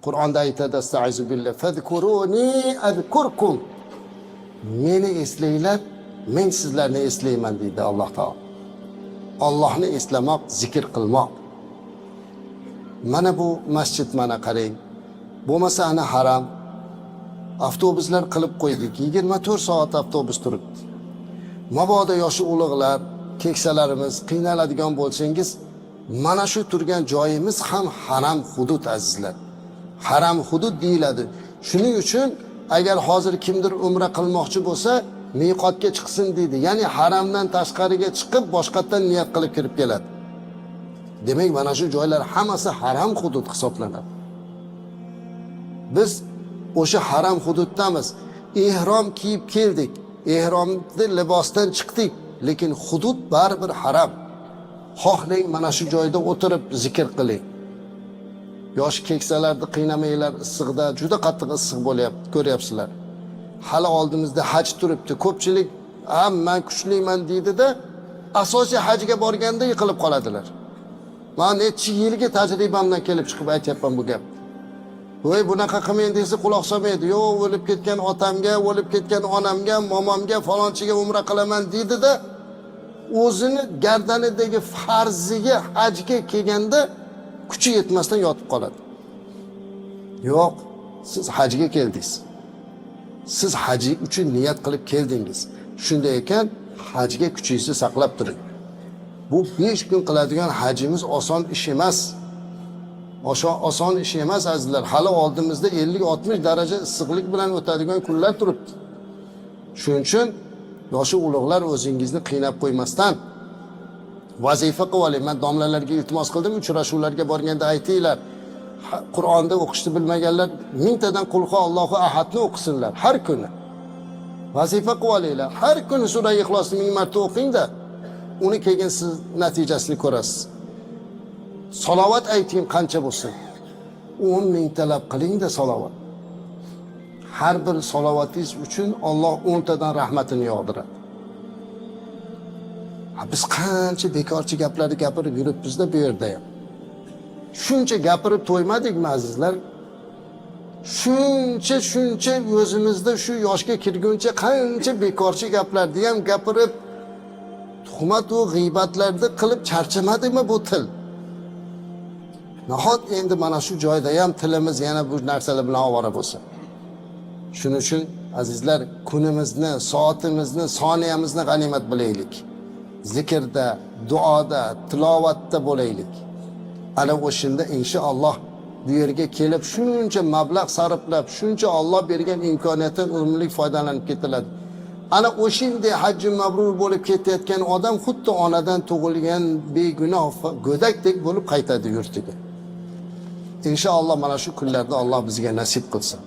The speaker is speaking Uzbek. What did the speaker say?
Qur'onda aytadi astaizu billah fazkuruni azkurkum. Meni eslanglar, men sizlarni eslayman deydi Alloh taolo. Allohni eslamoq, zikr qilmoq. Mana bu masjid mana qarang. Bo'lmasa ana haram. Avtobuslar qilib qo'ydik. 24 soat avtobus turibdi. Mabodo yoshi ulug'lar, keksalarimiz qiynaladigan bo'lsangiz, mana shu turgan joyimiz ham haram hudud azizlar. Haram hudud deyiladi. Shuning uchun agar hozir kimdir umra qilmoqchi bo'lsa, miqotga chiqsin deydi. Ya'ni haramdan tashqariga chiqib boshqatdan niyat qilib kirib keladi. Demak, mana shu joylar hammasi haram hudud hisoblanadi. Biz o'sha haram hududdamiz. Ihrom kiyib keldik. Ihromni libosdan chiqdik, lekin hudud baribir haram. Xohlang mana shu joyda o'tirib zikr qiling. Yosh keksalarni qiynamanglar, issiqda juda qattiq issiq bo'lyapti, ko'ryapsizlar. Hali oldimizda haj turibdi. Ko'pchilik men kuchliman deydi-da, asosiy hajga borganda yiqilib qoladilar. Men necha yilga tajribamdan kelib chiqib aytyapman bu gapni. Voy bunaqa qilmang desa quloq solmaydi. Yo'q, o'lib ketgan otamga, o'lib ketgan onamga, momamga, falonchiga umra qilaman deydi-da, o'zini gardanidagi farziga hajga kelganda kuchi yetmasdan yotib qoladi. Yo'q, siz hajga keldingiz. Siz haji uchun niyat qilib keldingiz. Shunday ekan, hajga kuchingizni saqlab turing. Bu 5 kun qiladigan hajimiz oson ish emas. Oson ish emas azizlar. Hali oldimizda 50-60 daraja issiqlik bilan o'tadigan kunlar turibdi. Shuning uchun yoshi ulug'lar o'zingizni qiynab qo'ymasdan vazifa qilib oling. Men domlalarga iltimos qildim, uchrashuvlarga borganda aytinglar. Qur'onni o'qishni bilmaganlar 1000 tadan qulhu Allohu ahadni o'qisinlar har kuni. Vazifa qilib olinglar. Har kuni sura Ixlosni 1000 marta o'qingda, uni keyin siz natijasini ko'rasiz. Salovat ayting qancha bo'lsin. 10 ming talab qiling-da salovat. Har bir salovatingiz uchun Alloh 10 tadan rahmatini yog'diradi. Biz qancha bekorchi gaplarni gapirib yuribmiz-da bu yerda ham. Shuncha gapirib to'ymadikmi azizlar? Shuncha o'zimizda shu yoshga kirguncha qancha bekorchi gaplarni ham gapirib, tuhmat va g'iybatlarni qilib charchamadikmi bu til? Nahot endi mana shu joyda ham tilimiz yana bu narsalar bilan ovora bo'lsa. Shuning uchun azizlar, kunimizni, soatimizni, soniyamizni g'animat bilaylik. Zikrda, duoda, tilovatda bo'laylik. Ana o'shanda inshaalloh bu yerga kelib shuncha mablag' sarflab, shuncha Alloh bergan imkoniyatdan unumli foydalanib ketiladi. Ana o'shinday hajji mabrur bo'lib ketayotgan odam xuddi onadan tug'ilgan begunoh go'dakdek bo'lib qaytadi yurtiga. İnşallah mana shu kunlarda Alloh bizga nasib qilsin.